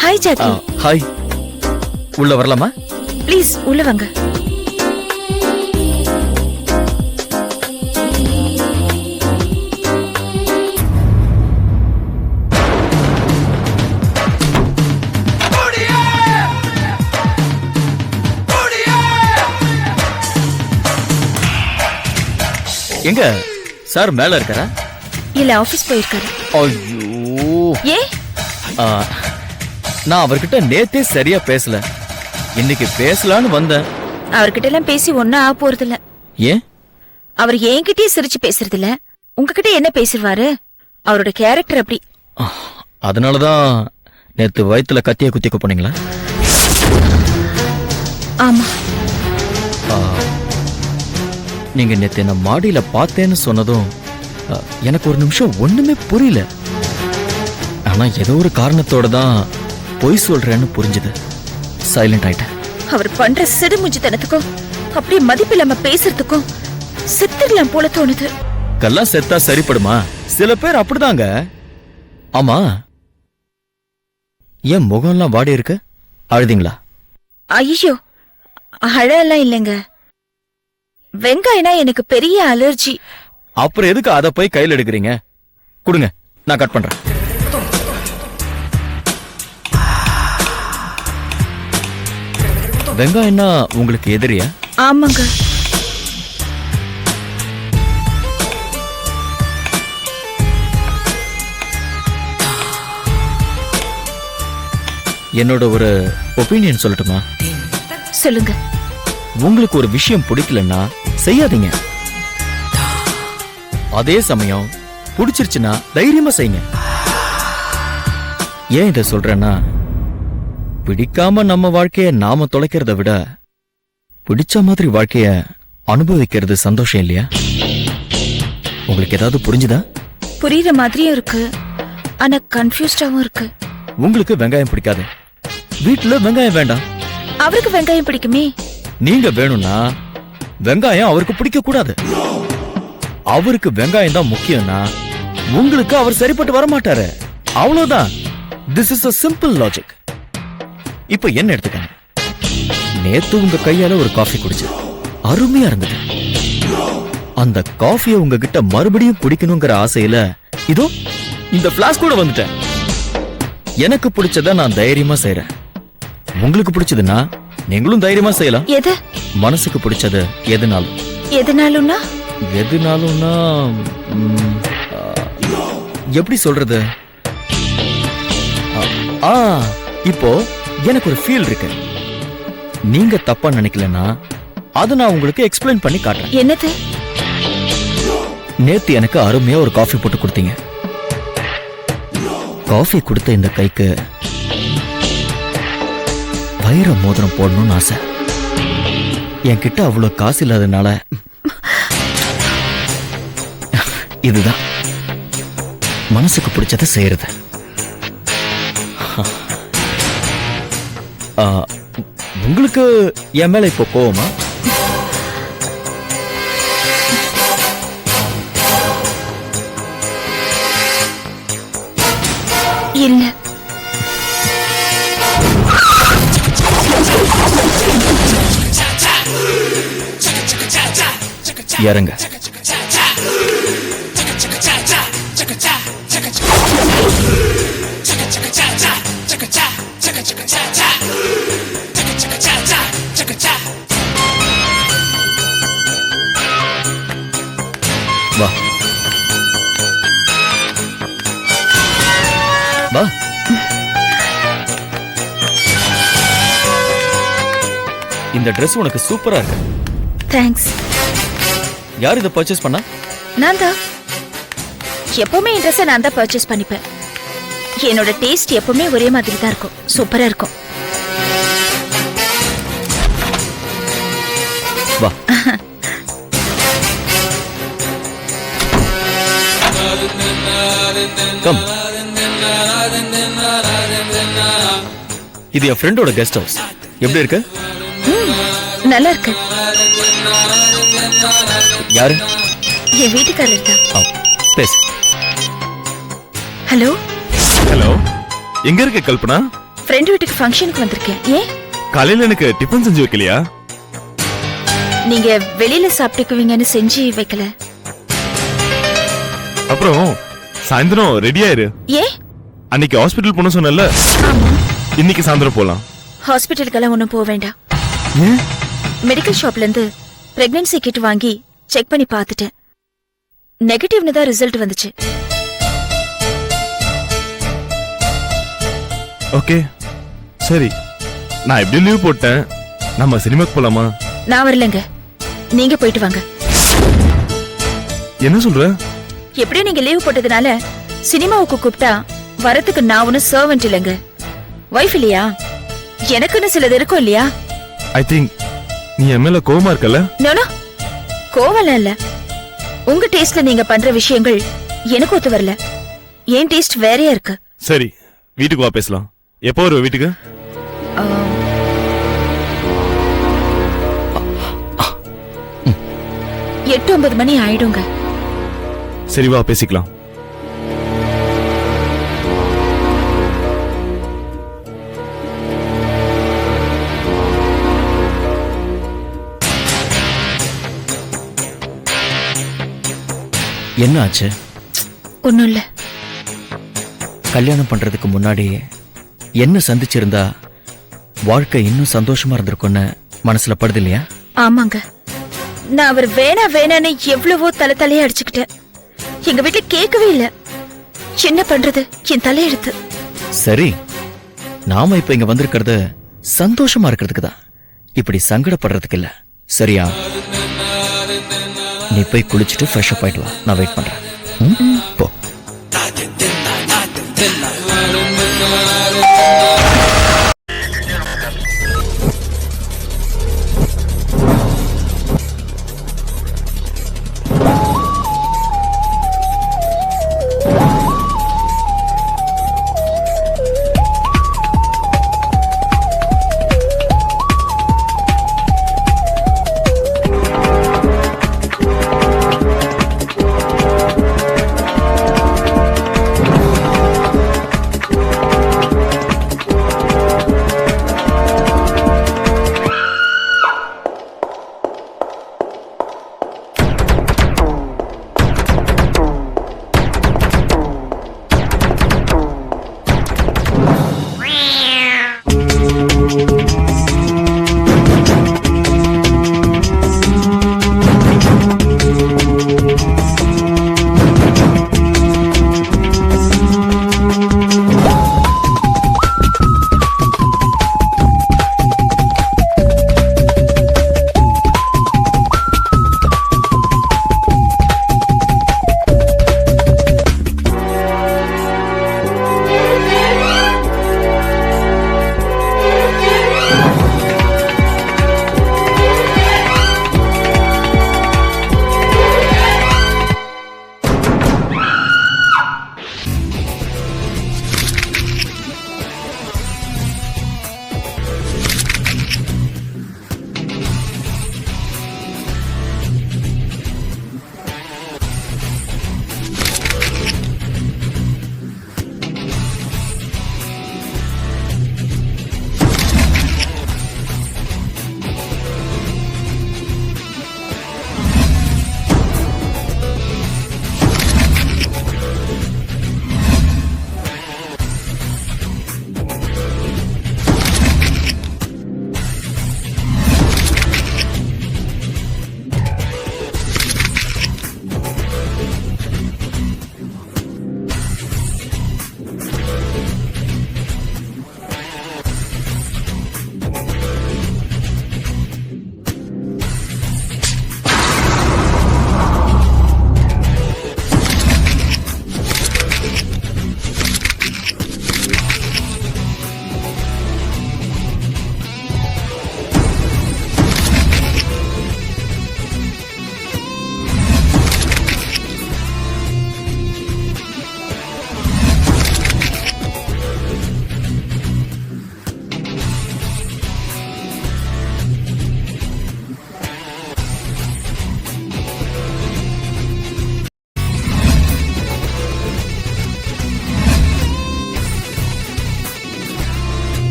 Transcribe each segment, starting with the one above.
Hi Jackie. Hi. உள்ள வரலாமா? Please உள்ள வாங்க. எங்க சார் மேல இருக்காரா? இல்ல, ஆபீஸ் போயிருக்காரு. ஐயோ, ஏ நான் அவர்கிட்ட நேத்தே சரியா பேசல. இன்னைக்கு பேசலான்னு வந்தேன். அவர்கிட்ட எல்லாம் பேசி ஒன்னும் ஆக போறது இல்ல. ஏன்? அவர் என்கிட்டயே சிரிச்சு பேசுறது இல்ல. உங்ககிட்ட என்ன பேசுவாரு? அவரோட கேரக்டர் அப்படி. அதனாலதான் நேத்து வயித்துல கத்திய குத்திக்க போனீங்களா? ஆமா. நீங்க நேத்து என்ன மாடியில பார்த்தேன்னு சொன்னதும் எனக்கு ஒரு நிமிஷம் ஒண்ணுமே புரியல. ஆனா ஏதோ ஒரு காரணத்தோட தான் பொய் சொல்றேன்னு புரிஞ்சுது. சைலண்ட் ஆயிட்டேன். அவர் பண்ற சிடுமுஞ்சித்தனத்துக்கும் அப்படியே மதிப்பில்லாம பேசுறதுக்கும் செத்துடலாம் போல தோணுது. கல்லாம் செத்தா சரிப்படுமா? சில பேர் அப்படிதாங்க. ஆமா, ஏன் முகம்லாம் வாடி இருக்கு? அழுதிங்களா? ஐயோ, அழலாம் இல்லைங்க. வெங்காயம்னா எனக்கு பெரிய அலர்ஜி. அப்புறம் எதுக்கு அதை போய் கையில் எடுக்கிறீங்க? கொடுங்க, நான் கட் பண்றேன். வெங்காயம்னா உங்களுக்கு எதிரியா? ஆமாங்க. என்னோட ஒரு ஒப்பீனியன் சொல்லட்டுமா? சொல்லுங்க. உங்களுக்கு ஒரு விஷயம் பிடிக்கலன்னா செய்யாதீங்க. அதே சமயம் பிடிச்சிருச்சுன்னா தைரியமா செய்யுங்க. ஏன் இத சொல்றேன்னா, பிடிக்காம நம்ம வாழ்க்கைய நாம தொலைக்கிறத விட பிடிச்ச மாதிரி வாழ்க்கைய அனுபவிக்கிறது சந்தோஷம் இல்லையா? உங்களுக்கு ஏதாவது புரிஞ்சுதா? புரியுற மாதிரியும் இருக்கு, ஆனா கன்ஃபியூஸ்டாவும் இருக்கு. உங்களுக்கு வெங்காயம் பிடிக்காது, வீட்டுல வெங்காயம் வேண்டாம். அவருக்கு வெங்காயம் பிடிக்குமே. நீங்க வேணும்னா வெங்காயம் அவருக்கு பிடிக்க கூடாது. அவருக்கு வெங்காயம் தான் முக்கியம்னா உங்களுக்கு அவர் சரிப்பட்டு வர மாட்டாரு. அவ்வளவுதான். This is a simple logic. இப்ப என்ன எடுத்துக்கங்க. நேத்து உங்க கையால ஒரு காஃபி குடிச்சேன், அருமையா இருந்தது. அந்த காஃபியை உங்ககிட்ட மறுபடியும் குடிக்கணுங்கிற ஆசையில இதோ இந்த பிளாஸ்க் கூட வந்துட்டேன். எனக்கு பிடிச்சத நான் தைரியமா செய்யறேன். உங்களுக்கு பிடிச்சதுன்னா நீங்களும் தைரியமா செய்யலாம். எது? மனசுக்கு பிடிச்சது எதுனாலும். எதுனாலும்னா? எதுனாலும்னா எப்படி சொல்றது? இப்போ எனக்கு ஒரு ஃபீல் இருக்கு. நீங்க தப்பா நினைக்கலன்னா அதை நான் உங்களுக்கு எக்ஸ்பிளைன் பண்ணி காட்டுறேன். என்னது? நேத்து எனக்கு அருமையா ஒரு காஃபி போட்டு கொடுத்தீங்க. காஃபி கொடுத்த இந்த கைக்கு வைர மோதிரம் போடணும்னு ஆசை. என்கிட்ட அவ்வளவு காசு இல்லாதனால இதுதான் மனசுக்கு பிடிச்சத செய்யறது. உங்களுக்கு என் மேல இப்போ கோவமா? இல்ல. இறங்க. வா வா. இந்த Dress உனக்கு சூப்பரா இருக்கு. தேங்க்ஸ். யார் இதை பர்ச்சேஸ் பண்ணா? நான் தான். எப்பவுமே இந்த ட்ரெஸ்ஸை நான் தான் பர்ச்சேஸ் பண்ணிப்பேன். என்னோட டேஸ்ட் எப்பவுமே ஒரே மாதிரி தான் இருக்கும். சூப்பரா இருக்கும். வா. கம். இது என் ஃப்ரெண்டோட கெஸ்ட் ஹவுஸ். எப்படி இருக்கு? நல்லா இருக்கு. யாரு? என் வீட்டுக்காரர் தான். பேசு. ஹலோ. ஹலோ, எங்க இருக்க கல்பனா? ஃப்ரெண்ட் வீட்டுக்கு ஃபங்க்ஷனுக்கு வந்திருக்கேன். ஏன்? காலையில எனக்கு டிஃபன் செஞ்சு வைக்கலையா? நீங்க வெளியில சாப்பிட்டுக்குவீங்கன்னு செஞ்சு வைக்கல. அப்புறம் சாயந்தரம் ரெடி ஆயிரு. ஏன்? அன்னைக்கு ஹாஸ்பிடல் போன சொன்னல, ஆமா. இன்னைக்கு சாயந்தரம் போலாம். ஹாஸ்பிட்டலுக்கெல்லாம் ஒன்றும் போக வேண்டாம். ஏன்? மெடிக்கல் ஷாப்ல இருந்து பிரெக்னன்சி கிட் வாங்கி செக் பண்ணி பார்த்துட்டேன். நெகட்டிவ்னு தான் ரிசல்ட் வந்துச்சு. ஓகே, சரி. நான் எப்படி லீவ் போட்டேன். நம்ம சினிமாக்கு போலாமா? நான் வரலங்க, நீங்க போயிட்டு வாங்க. என்ன சொல்ற? எப்படியும் நீங்க லீவ் போட்டதுனால சினிமாவுக்கு கூப்பிட்டா வரத்துக்கு நான் ஒன்னும் சர்வெண்ட் இல்லைங்க, வைஃப் இல்லையா? எனக்குன்னு சிலது இருக்கும் இல்லையா? ஐ திங்க் நீ என் மேல கோவமா இருக்கல? நோ, கோவலாம் இல்ல. உங்க டேஸ்ட்ல நீங்க பண்ற விஷயங்கள் எனக்கு ஒத்து வரல. என் டேஸ்ட் வேறையா இருக்கு. சரி, வீட்டுக்கு வா பேசலாம். எப்போ வருவ வீட்டுக்கு? 8-9 மணி ஆயிடுங்க. சரி, வா பேசிக்கலாம். என்ன ஆச்சு? ஒண்ணும் இல்ல. கல்யாணம் பண்றதுக்கு முன்னாடி என்ன சந்திச்சிருந்தா வாழ்க்கை இன்னும் சந்தோஷமா இருந்திருக்கும்னு மனசுல படுது இல்லையா? ஆமாங்க, நான் அவர் வேணா வேணான்னு எவ்வளவோ தலையா அடிச்சுக்கிட்டேன். எங்க வீட்டுல கேட்கவே இல்ல. என்ன பண்றது, என் தலையெழுத்து. சரி, நாம இப்ப இங்க வந்திருக்கிறது சந்தோஷமா இருக்கிறதுக்கு தான், இப்படி சங்கடப்படுறதுக்கு இல்ல. சரியா? நீ போய் குளிச்சுட்டு ஃப்ரெஷ் அப் ஆயிட்டு வா, நான் வெயிட் பண்றேன். போ.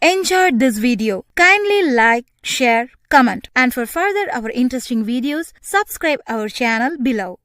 enjoyed this video. Kindly like, share, comment, and for further our interesting videos, subscribe our channel below.